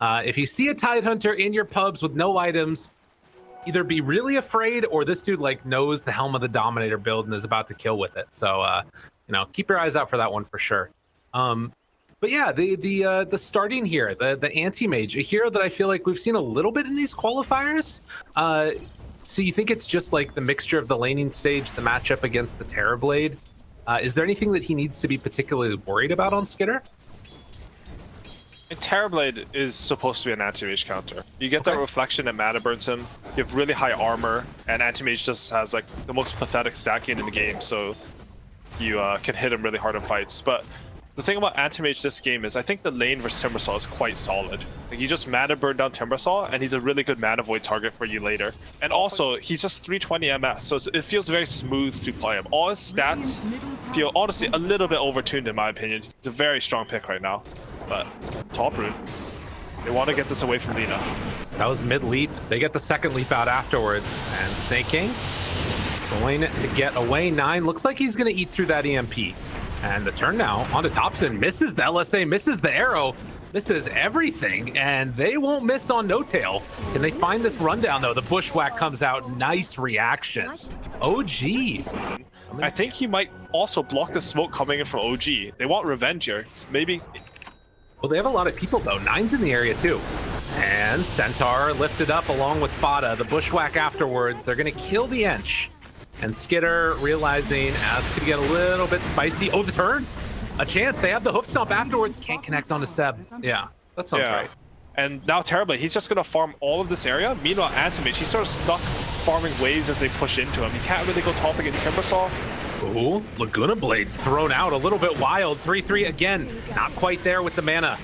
If you see a Tide Hunter in your pubs with no items, either be really afraid or this dude like knows the Helm of the Dominator build and is about to kill with it. So you know, keep your eyes out for that one for sure. But yeah, the starting here, the anti-mage, a hero that I feel like we've seen a little bit in these qualifiers. So you think it's just like the mixture of the laning stage, the matchup against the Terrorblade? Is there anything that he needs to be particularly worried about on Skitter? Terrorblade is supposed to be an anti-mage counter. You get that reflection and mana burns him. You have really high armor, and anti-mage just has like the most pathetic stacking in the game, so you can hit him really hard in fights. But the thing about anti-mage this game is I think the lane versus Timbersaw is quite solid. Like, you just mana burn down Timbersaw, and he's a really good mana void target for you later. And also, he's just 320 MS, so it feels very smooth to play him. All his stats feel honestly a little bit overtuned in my opinion. It's a very strong pick right now. But top root, they want to get this away from Lina. That was mid leap. They get the second leap out afterwards, and Snake King going to get away. 9 looks like he's going to eat through that EMP. And the turn now onto Topson, misses the LSA, misses the arrow, misses everything, and they won't miss on No Tail. Can they find this rundown though? The bushwhack comes out, nice reaction. OG. I think he might also block the smoke coming in from OG. They want revenge here. Maybe. Well, they have a lot of people though. 9's in the area too. And Centaur lifted up along with Fada. The bushwhack afterwards. They're gonna kill the Ench. And Skitter realizing as to get a little bit spicy. Oh, the turn! A chance. They have the hoof stomp afterwards. Can't connect onto Seb. Yeah, that sounds right. And now Terrorblade, he's just gonna farm all of this area. Meanwhile, Antimage, he's sort of stuck farming waves as they push into him. He can't really go top against Timbersaw. Ooh, Laguna Blade thrown out a little bit wild. 3-3 again, not quite there with the mana.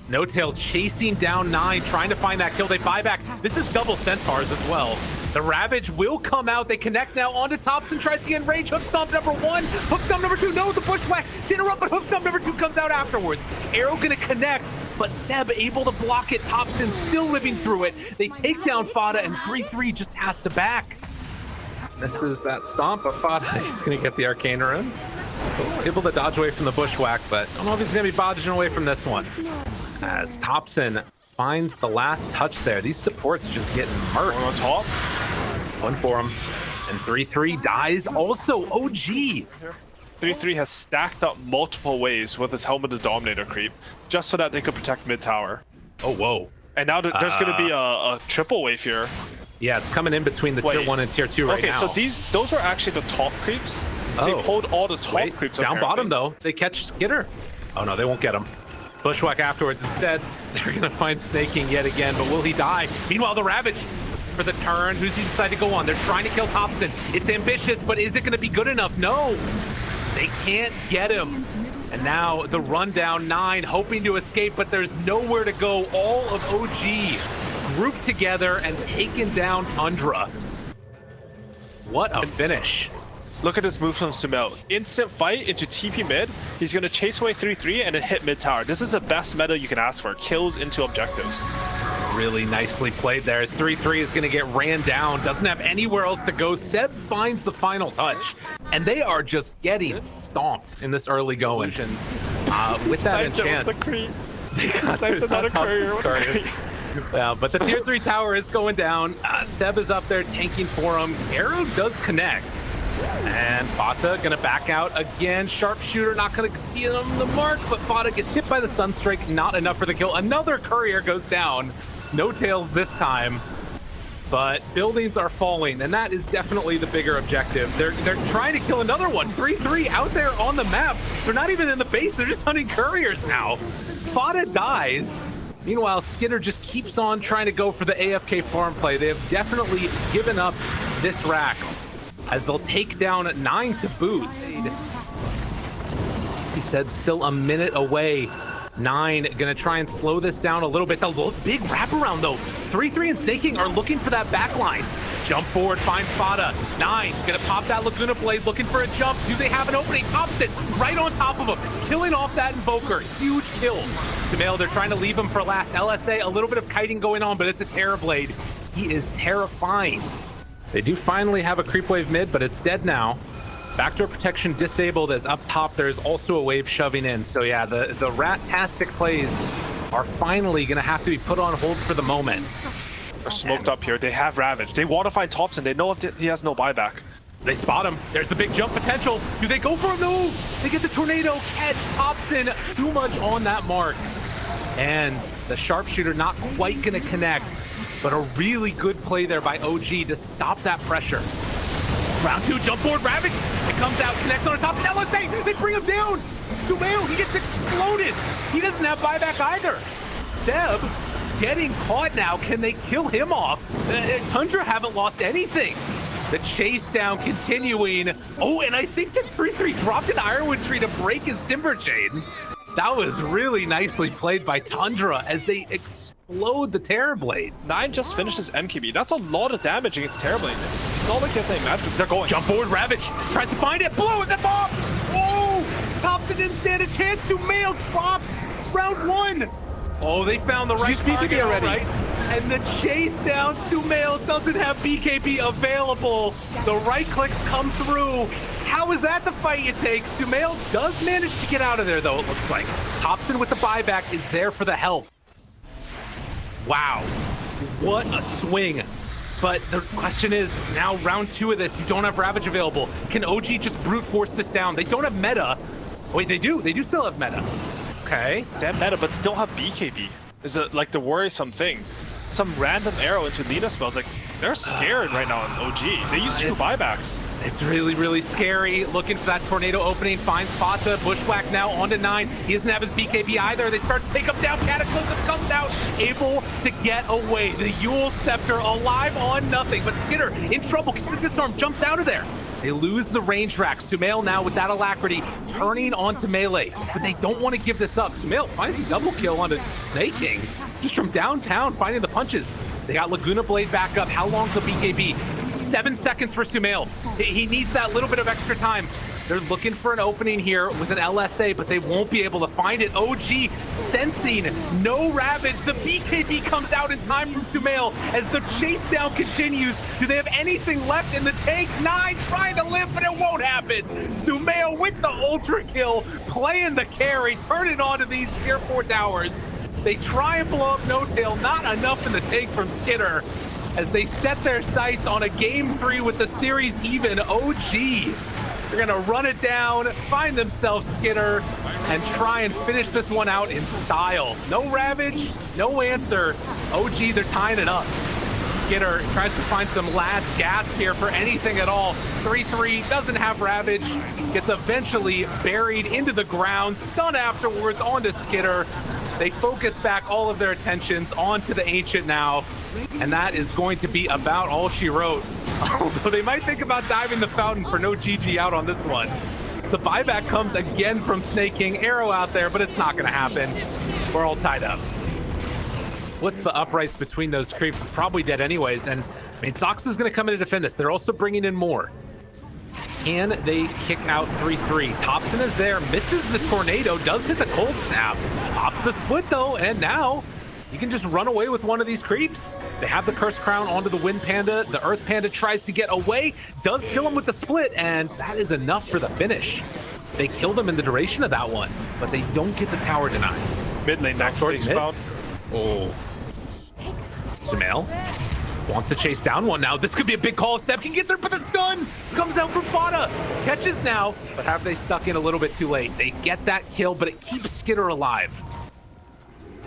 No Tail chasing down 9, trying to find that kill. They buy back. This is double Centaurs as well. The Ravage will come out. They connect now onto Topson, tries to get in range. Hoof stomp number 1, hoof stomp number 2. No, the bushwhack to interrupt, but hoof stomp number 2 comes out afterwards. Arrow gonna connect, but Seb able to block it. Topson still living through it. They take down Fada, and 3-3 just has to back. This is that stomp of Fada. He's gonna get the Arcane Rune. Able to dodge away from the bushwhack, but I don't know if he's gonna be dodging away from this one. As Topson finds the last touch there. These supports just getting hurt. On top. One for him. And 3-3 dies also. OG. 3-3 has stacked up multiple waves with his Helm of the Dominator creep, just so that they could protect mid tower. Oh, whoa. And now there's going to be a triple wave here. Yeah, it's coming in between the tier 1 and tier 2 right now. Okay, so those are actually the top creeps. So they hold all the top creeps. Down bottom, though. They catch Skitter. Oh, no, they won't get him. Bushwhack afterwards. Instead, they're going to find Snaking yet again, but will he die? Meanwhile, the Ravage for the turn. Who's he decide to go on? They're trying to kill Topson. It's ambitious, but is it going to be good enough? No, they can't get him. And now the rundown 9 hoping to escape, but there's nowhere to go. All of OG grouped together and taken down Tundra. What a finish. Look at this move from Sumail. Instant fight into TP mid. He's going to chase away 3-3 and then hit mid tower. This is the best meta you can ask for. Kills into objectives. Really nicely played there as 3-3 is going to get ran down. Doesn't have anywhere else to go. Seb finds the final touch. And they are just getting stomped in this early going. With that enchant. They sniped another courier. Yeah, but the tier 3 tower is going down. Seb is up there tanking for him. Arrow does connect. And Fata gonna back out again. Sharpshooter not gonna get him the mark, but Fata gets hit by the Sunstrike, not enough for the kill. Another courier goes down. No tails this time, but buildings are falling, and that is definitely the bigger objective. They're trying to kill another one. 3-3 out there on the map. They're not even in the base, they're just hunting couriers now. Fata dies. Meanwhile, Skinner just keeps on trying to go for the AFK farm play. They have definitely given up this Rax, as they'll take down 9 to boot. He said still a minute away. 9 gonna try and slow this down a little bit. The big wraparound though. 3-3 and Snaking are looking for that back line. Jump forward, finds Fada. 9 gonna pop that Laguna Blade, looking for a jump. Do they have an opening? Topson right on top of him, killing off that Invoker. Huge kill. Sumail, they're trying to leave him for last. LSA, a little bit of kiting going on, but it's a Terrorblade. He is terrifying. They do finally have a creep wave mid, but it's dead now. Backdoor protection disabled, as up top there's also a wave shoving in. So yeah, the rat-tastic plays are finally going to have to be put on hold for the moment. They're smoked up here. They have Ravage. They want to find Topson. They know if he has no buyback. They spot him. There's the big jump potential. Do they go for a no? They get the tornado catch. Topson too much on that mark. And the sharpshooter not quite going to connect, but a really good play there by OG to stop that pressure. Round 2, jump board, Ravage. It comes out, connects on the top. LSA, they bring him down. Sumail, he gets exploded. He doesn't have buyback either. Seb getting caught now. Can they kill him off? Tundra haven't lost anything. The chase down continuing. Oh, and I think that 3-3 dropped an Ironwood tree to break his Timber Chain. That was really nicely played by Tundra as they explode the Terrorblade. 9 just finishes MKB. That's a lot of damage against Terrorblade. It's all against a match. They're going. Jump forward, Ravage tries to find it, blows it off. Oh, Topson didn't stand a chance. Sumail drops round 1. Oh, they found the right target already. Right? And the chase down, Sumail doesn't have BKB available. The right clicks come through. How is that the fight you take? Sumail does manage to get out of there, though, it looks like. Topson with the buyback is there for the help. Wow, what a swing. But the question is, now round 2 of this, you don't have Ravage available. Can OG just brute force this down? They don't have meta. Wait, they do still have meta. Okay. They have meta, but they don't have BKB. Is it like the worrisome thing? Some random arrow into Lina spells, like, they're scared right now on OG. They use 2 buybacks. It's really, really scary. Looking for that tornado opening, finds Fata, Bushwhack now on to 9. He doesn't have his BKB either. They start to take him down. Cataclysm comes out, able to get away. The Yule Scepter alive on nothing, but Skitter in trouble. Gets the disarm, jumps out of there. They lose the range rack. Sumail now with that alacrity turning onto melee, but they don't want to give this up. Sumail finds a double kill onto Snake King, just from downtown finding the punches. They got Laguna Blade back up. How long till BKB? 7 seconds for Sumail. He needs that little bit of extra time. They're looking for an opening here with an LSA, but they won't be able to find it. OG sensing no Ravage. The BKB comes out in time from Sumail as the chase down continues. Do they have anything left in the tank? 9 trying to live, but it won't happen. Sumail with the ultra kill, playing the carry, turning on to these tier 4 towers. They try and blow up No Tail, not enough in the tank from Skitter as they set their sights on a game 3 with the series even. OG, they're gonna run it down, find themselves Skitter, and try and finish this one out in style. No Ravage, no answer. OG, they're tying it up. Skitter tries to find some last gasp here for anything at all. 3-3 doesn't have Ravage, gets eventually buried into the ground, stun afterwards onto Skitter. They focus back all of their attentions onto the Ancient now, and that is going to be about all she wrote. Although they might think about diving the fountain for no GG out on this one. So the buyback comes again from Snake King. Arrow out there, but it's not going to happen. We're all tied up. What's the uprights between those creeps? It's probably dead anyways. And I mean, Sox is going to come in to defend this. They're also bringing in more. Can they kick out 3-3? Topson is there, misses the tornado, does hit the cold snap. Pops the split though, and now you can just run away with one of these creeps. They have the Curse Crown onto the Wind Panda. The Earth Panda tries to get away, does kill him with the split, and that is enough for the finish. They killed him in the duration of that one, but they don't get the tower denied. Mid lane back towards mid. Found. Oh. Sumail wants to chase down one now. This could be a big call. Seb can get there, but the stun comes out from Fata. Catches now, but have they stuck in a little bit too late? They get that kill, but it keeps Skitter alive.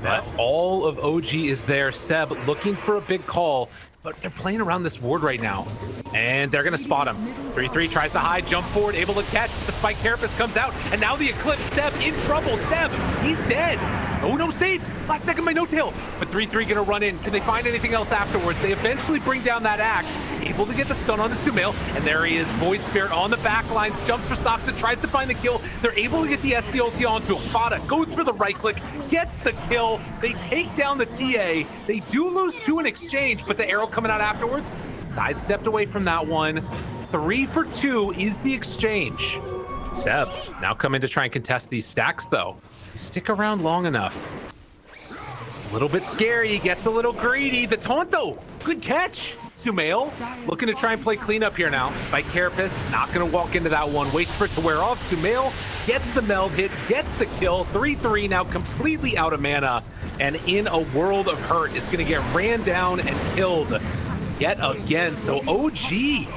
That's all of OG is there. Seb looking for a big call, but they're playing around this ward right now. And they're gonna spot him. 3-3 tries to hide, jump forward, able to catch. The Spike Carapace comes out, and now the Eclipse. Seb in trouble. Seb, he's dead. Oh no, saved. Last second by No Tail. But 3-3 gonna run in. Can they find anything else afterwards? They eventually bring down that axe, able to get the stun on the Sumail, and there he is, Void Spirit on the back lines, jumps for Soxon, tries to find the kill. They're able to get the SDLT onto him. Fata goes for the right click, gets the kill. They take down the TA. They do lose 2 in exchange, but the arrow coming out afterwards, sidestepped away from that one. 3 for 2 is the exchange. Seb now coming to try and contest these stacks though. Stick around long enough. A little bit scary, gets a little greedy. The taunt though, good catch. Sumail looking to try and play cleanup here now. Spike Carapace not gonna walk into that one, waits for it to wear off. Sumail gets the meld hit, gets the kill. 3-3 now completely out of mana. and in a world of hurt is going to get ran down and killed yet again. So OG,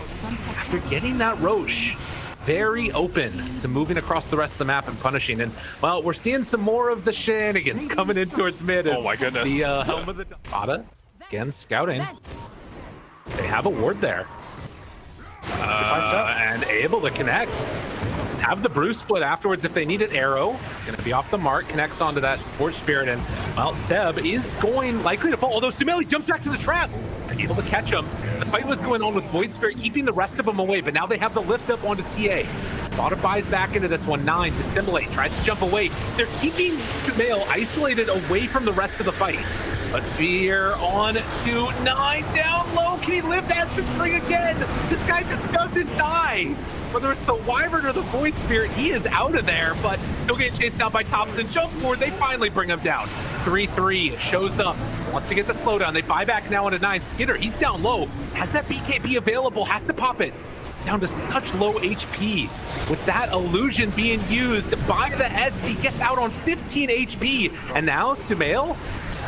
after getting that Roche, very open to moving across the rest of the map and punishing. And, well, we're seeing some more of the shenanigans coming in towards mid. Oh my goodness. The helm of the Fada, again, scouting. They have a ward there. And able to connect. Have the brew split afterwards if they need an arrow. Gonna be off the mark, connects onto that Scorch Spirit, and, well, Seb is going likely to fall, although Sumeli jumps back to the trap. Able to catch him. The fight was going on with Void Spirit, keeping the rest of them away, but now they have the lift up onto TA. Fada buys back into this one. 9, Dissimulate, tries to jump away. They're keeping Sumail isolated away from the rest of the fight. But Fear on to 9, down low. Can he lift Essence Ring again? This guy just doesn't die. Whether it's the Wyvern or the Void Spirit, he is out of there, but still getting chased down by Topson. Jump forward, they finally bring him down. 3-3 shows up, wants to get the slowdown. They buy back now into 9. Skidder, he's down low. Has that BKB available, has to pop it. Down to such low HP. With that illusion being used by the SD, gets out on 15 HP. And now Sumail,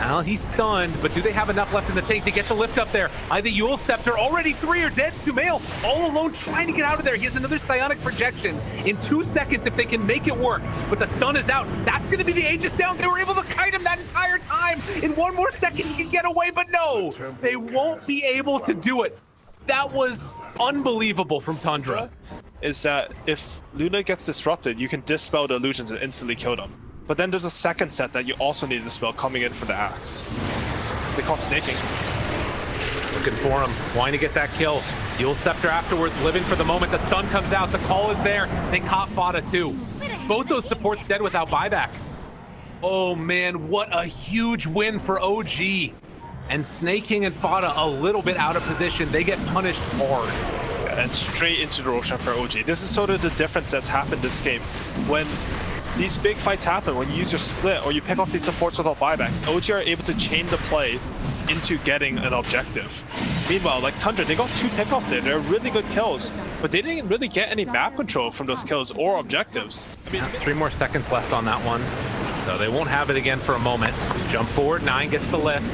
well, he's stunned, but do they have enough left in the tank to get the lift up there? The Yule Scepter, already 3 are dead. Sumail all alone trying to get out of there. He has another psionic projection in 2 seconds if they can make it work, but the stun is out. That's gonna be the Aegis down. They were able to kite him that entire time. In 1 more second, he can get away, but no, they won't be able to do it. That was unbelievable from Tundra. Is that if Luna gets disrupted, you can dispel the illusions and instantly kill them. But then there's a second set that you also need to dispel coming in for the axe. They call it snaking. Looking for him, wanting to get that kill. Yule Scepter afterwards, living for the moment. The stun comes out, the call is there. They caught Fada too. Both those supports dead without buyback. Oh man, what a huge win for OG. And Snaking and Fada a little bit out of position. They get punished hard. And straight into the Roshan for OG. This is sort of the difference that's happened this game. When these big fights happen, when you use your split or you pick off these supports without buyback, OG are able to chain the play into getting an objective. Meanwhile, like Tundra, they got 2 pickoffs there. They're really good kills, but they didn't really get any map control from those kills or objectives. I mean, 3 more seconds left on that one, so they won't have it again for a moment. Jump forward, 9 gets the lift.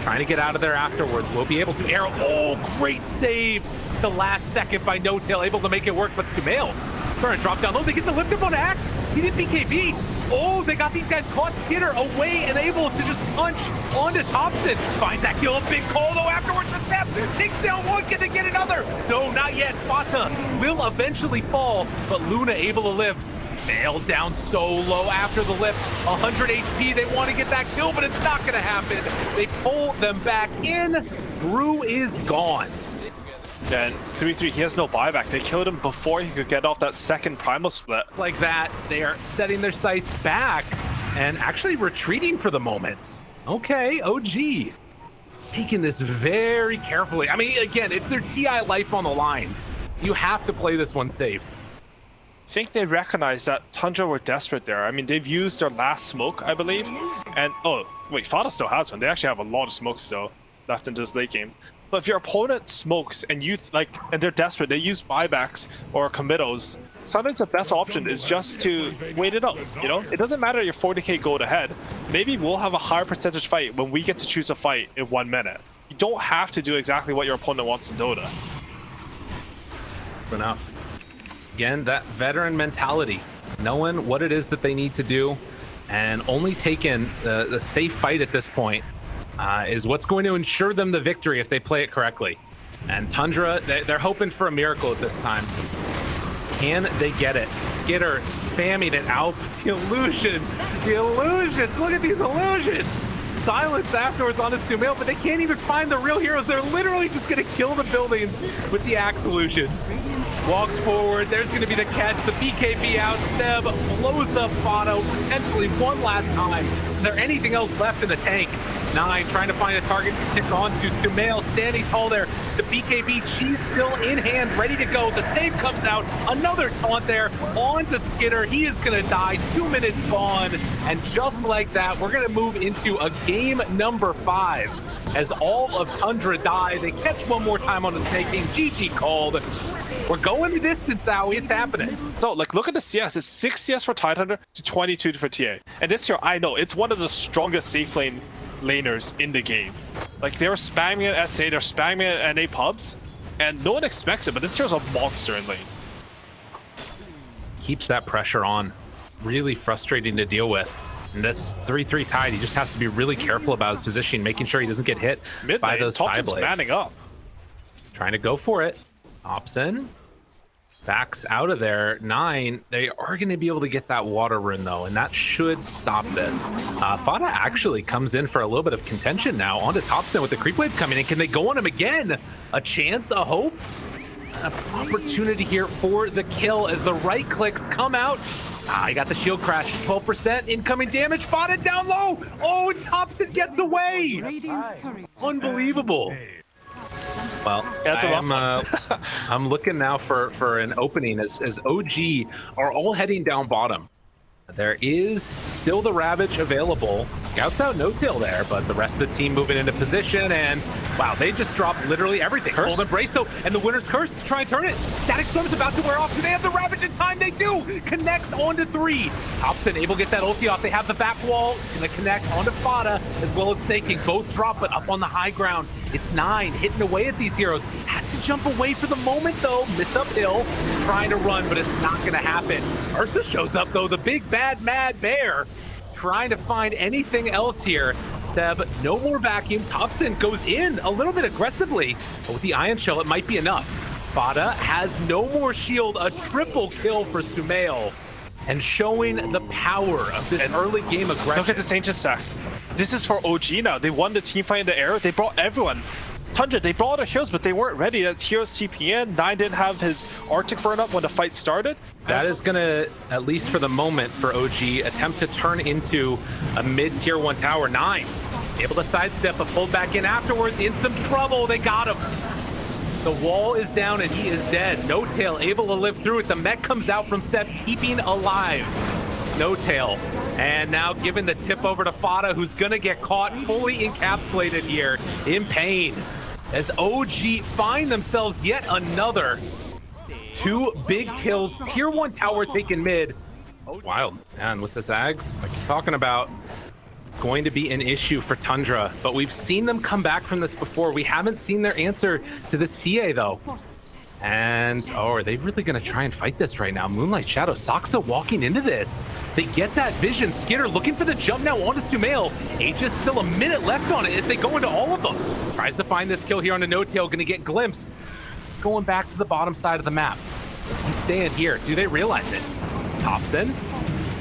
Trying to get out of there afterwards. We'll be able to arrow. Oh, great save. The last second by No Tail, able to make it work, but Sumail starting to drop down low. They get the lift up on Axe. He did BKB. Oh, they got these guys caught. Skidder away and able to just punch onto Topson. Finds that kill. A big call though afterwards. The step takes down 1. Can they get another? No, not yet. Fata will eventually fall, but Luna able to live. Nailed down so low after the lift. 100 HP. They want to get that kill, but it's not going to happen. They pull them back in. Brew is gone. And 3-3, he has no buyback. They killed him before he could get off that second primal split. It's like that. They are setting their sights back and actually retreating for the moment. Okay, OG taking this very carefully. I mean, again, it's their TI life on the line. You have to play this one safe. I think they recognize that Tundra were desperate there. I mean, they've used their last smoke, I believe. And, oh, wait, Fada still has one. They actually have a lot of smokes still left into this late game. But if your opponent smokes and and they're desperate, they use buybacks or committals, sometimes the best option is just to wait it out, you know? It doesn't matter your 40k gold ahead. Maybe we'll have a higher percentage fight when we get to choose a fight in 1 minute. You don't have to do exactly what your opponent wants in Dota. Enough. Again, that veteran mentality, knowing what it is that they need to do, and only taking the safe fight at this point is what's going to ensure them the victory if they play it correctly. And Tundra, they're hoping for a miracle at this time. Can they get it? Skidder spamming it out. The illusions, look at these illusions. Silence afterwards on a Sumail, but they can't even find the real heroes. They're literally just gonna kill the buildings with the axe illusions. Walks forward, there's gonna be the catch, the BKB out, Seb blows up Fado, potentially one last time. Is there anything else left in the tank? 9 trying to find a target to stick on to. Sumail standing tall there. The BKB cheese still in hand, ready to go. The save comes out. Another taunt there on to Skidder. He is going to die. 2 minutes gone. And just like that, we're going to move into a game number 5. As all of Tundra die, they catch one more time on the snaking. GG called. We're going the distance, Owie. It's happening. So, like, look at the CS. It's 6 CS for TI10 to 22 for TA. And this here, I know, it's one of the strongest safe lane laners in the game. Like, they were spamming at SA, they're spamming at NA pubs, and no one expects it, but this here's a monster in lane. Keeps that pressure on. Really frustrating to deal with. And this 3-3 Tide, he just has to be really careful about his positioning, making sure he doesn't get hit by those side blades. Manning up. Trying to go for it. Topson backs out of there. 9, they are going to be able to get that water rune though, and that should stop this. Fada actually comes in for a little bit of contention now onto Topson with the creep wave coming in. Can they go on him again? A chance, a hope, an opportunity here for the kill as the right clicks come out. I got the shield crash, 12% incoming damage. Fada down low. Oh, and Topson gets away. Unbelievable. Well, I'm looking now for an opening as OG are all heading down bottom. There is still the Ravage available. Scouts out no-tail there, but the rest of the team moving into position, and wow, they just dropped literally everything. Cold Embrace though, and the winner's curse to try and turn it. Static Storm's about to wear off. Do they have the Ravage in time? They do! Connects onto 3. Topson able to get that ulti off. They have the back wall. Gonna connect onto Fada, as well as Snaking. Both drop, but up on the high ground. It's 9, hitting away at these heroes. Has to jump away for the moment though. Miss uphill, trying to run, but it's not gonna happen. Ursa shows up though, the big bad mad bear, trying to find anything else here. Seb, no more vacuum. Topson goes in a little bit aggressively, but with the Ion Shell, it might be enough. Fada has no more shield, a triple kill for Sumail, and showing the power of this early game aggression. Look at this ancient stack. This is for OG now. They won the team fight in the air. They brought everyone. Tundra, they brought their heroes, but they weren't ready. That heroes TPN. 9 didn't have his Arctic burn up when the fight started. That is gonna, at least for the moment for OG, attempt to turn into a mid-tier 1 tower. 9 able to sidestep, but pulled back in afterwards. In some trouble, they got him. The wall is down and he is dead. No-tail able to live through it. The mech comes out from Seb, keeping alive. No-tail. And now giving the tip over to Fada, who's gonna get caught fully encapsulated here in pain. As OG find themselves yet another 2 big kills. Tier 1 tower taken mid. Wild. And with the Zags, like you're talking about, it's going to be an issue for Tundra. But we've seen them come back from this before. We haven't seen their answer to this TA though. And, oh, are they really going to try and fight this right now? Moonlight Shadow, Saksa walking into this. They get that vision. Skidder looking for the jump now onto Sumail. Aegis still a minute left on it as they go into all of them. Tries to find this kill here on the no-tail, going to get glimpsed. Going back to the bottom side of the map. He's staying here. Do they realize it? Topson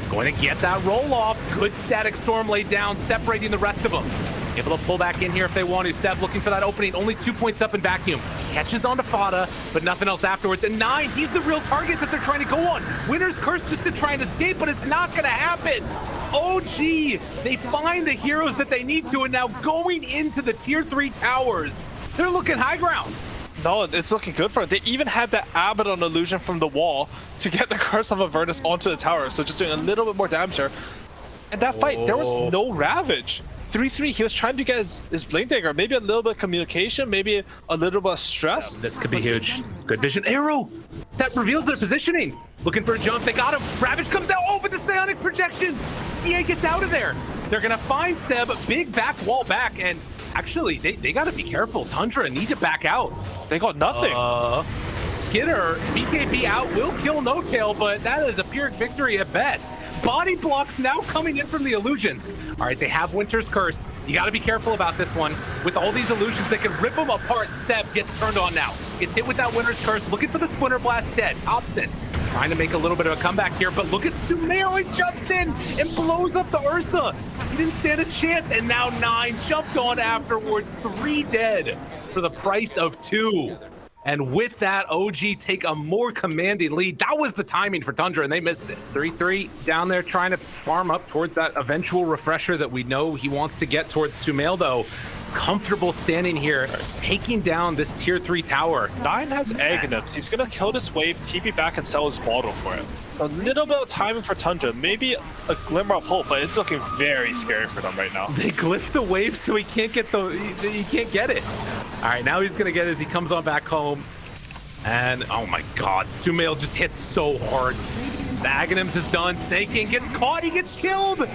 going to get that roll off. Good static storm laid down, separating the rest of them. Able to pull back in here if they want to. Seb looking for that opening. Only 2 points up in vacuum. Catches onto Fada, but nothing else afterwards. And 9, he's the real target that they're trying to go on. Winner's curse just to try and escape, but it's not going to happen. OG, they find the heroes that they need to, and now going into the tier 3 towers, they're looking high ground. No, it's looking good for it. They even had that Abaddon illusion from the wall to get the Curse of Avernus onto the tower, so just doing a little bit more damage there. And that fight, there was no Ravage. 3-3, he was trying to get his Blink Dagger, maybe a little bit of communication, maybe a little bit of stress. This could be huge. Good vision. Arrow! That reveals their positioning. Looking for a jump, they got him. Ravage comes out, oh, but the Psionic projection! TA gets out of there. They're gonna find Seb, big back wall back, and actually, they gotta be careful. Tundra need to back out. They got nothing. Skidder, BKB out, will kill No-tail, but that is a Pyrrhic victory at best. Body blocks now coming in from the illusions. All right, they have Winter's Curse. You got to be careful about this one. With all these illusions, they can rip them apart. Seb gets turned on now. Gets hit with that Winter's Curse, looking for the Splinter Blast, dead. Topson trying to make a little bit of a comeback here, but look at Sumail, he jumps in and blows up the Ursa. He didn't stand a chance, and now 9 jumped on afterwards. 3 dead for the price of 2. And with that, OG take a more commanding lead. That was the timing for Tundra, and they missed it. 3-3 down there trying to farm up towards that eventual refresher that we know he wants to get towards Sumail, though. Comfortable standing here, taking down this tier 3 tower. 9 has Aghanim. He's going to kill this wave, TP back, and sell his bottle for it. A little bit of timing for Tundra, maybe a glimmer of hope, but it's looking very scary for them right now. They glyph the wave so he can't get he can't get it. All right, now he's gonna get it as he comes on back home. And oh my god, Sumail just hits so hard. The Aghanims is done. Snake King gets caught, he gets killed.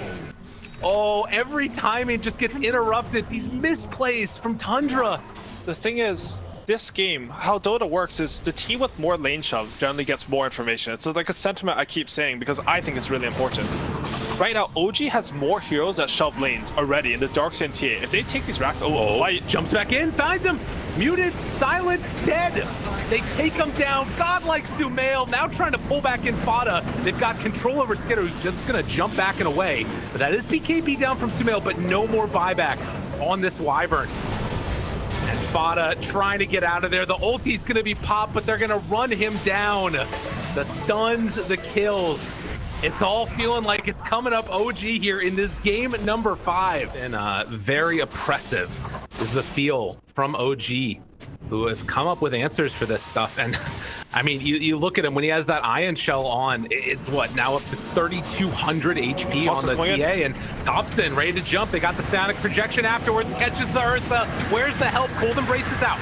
Oh, every timing just gets interrupted. These misplays from Tundra. The thing is, this game, how Dota works is the team with more lane shove generally gets more information. It's like a sentiment I keep saying because I think it's really important. Right now, OG has more heroes that shove lanes already in the Darkseid and TA. If they take these racks, fight. Jumps back in, finds him. Muted, silenced, dead. They take him down. Godlike Sumail now trying to pull back in Fada. They've got control over Skitter, who's just going to jump back and away. But that is BKB down from Sumail, but no more buyback on this Wyvern. And Fada trying to get out of there. The ulti's going to be popped, but they're going to run him down. The stuns, the kills. It's all feeling like it's coming up OG here in this game number 5. And very oppressive is the feel from OG, who have come up with answers for this stuff. And I mean, you look at him when he has that Ion Shell on, it's what, now up to 3,200 HP on the TA, and Topson ready to jump. They got the Sonic projection afterwards, catches the Ursa. Where's the help? Cold Embrace is out.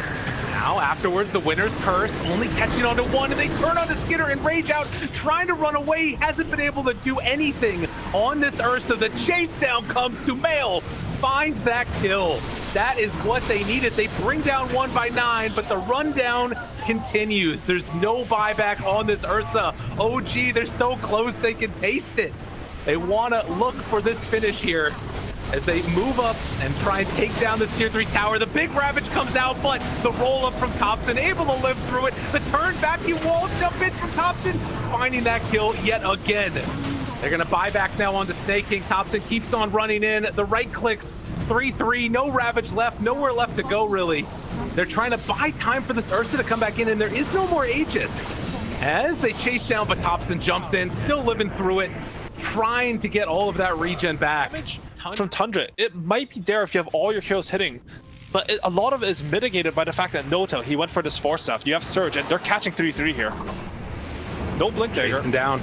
Now, afterwards, the Winner's Curse, only catching onto one, and they turn onto Skitter and Rage out, trying to run away. He hasn't been able to do anything on this Ursa. The chase down comes to Mail, finds that kill. That is what they needed. They bring down 1 by 9, but the rundown continues. There's no buyback on this Ursa. OG, they're so close they can taste it. They want to look for this finish here as they move up and try and take down this tier 3 tower. The big Ravage comes out, but the roll up from Topson, able to live through it. The turn back, he wall jump in from Topson, finding that kill yet again. They're gonna buy back now onto Snake King. Topson keeps on running in. The right clicks, 3-3, no Ravage left, nowhere left to go really. They're trying to buy time for this Ursa to come back in, and there is no more Aegis. As they chase down, but Topson jumps in, still living through it, trying to get all of that regen back. From Tundra, it might be there if you have all your heroes hitting, but a lot of it is mitigated by the fact that Notel, he went for this Force Staff. You have Surge, and they're catching 3-3 here. No Blink Dagger. Chasing down.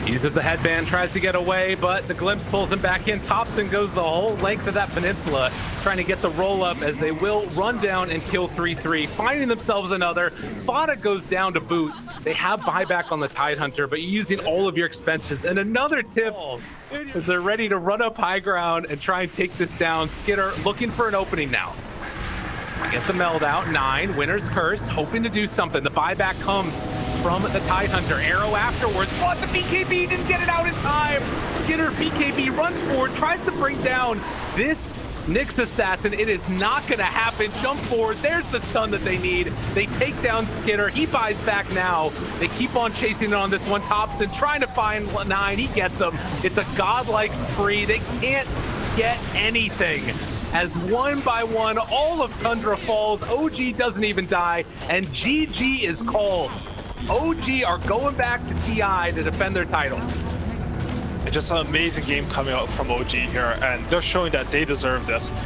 Uses the headband, tries to get away, but the glimpse pulls him back in. Topson goes the whole length of that peninsula, trying to get the roll up as they will run down and kill 3-3, finding themselves another. Fada goes down to boot. They have buyback on the Tidehunter, but you're using all of your expenses. And another tip is they're ready to run up high ground and try and take this down. Skitter looking for an opening now. Get the meld out, 9, Winner's Curse, hoping to do something. The buyback comes from the Tidehunter. Arrow afterwards, but the BKB didn't get it out in time. Skitter BKB runs forward, tries to bring down this Nyx Assassin. It is not gonna happen. Jump forward, there's the stun that they need. They take down Skitter, he buys back now. They keep on chasing it on this one. Topson trying to find 9, he gets him. It's a godlike spree. They can't get anything. As 1 by 1, all of Tundra falls. OG doesn't even die, and GG is called. OG are going back to TI to defend their title. It's just an amazing game coming out from OG here, and they're showing that they deserve this.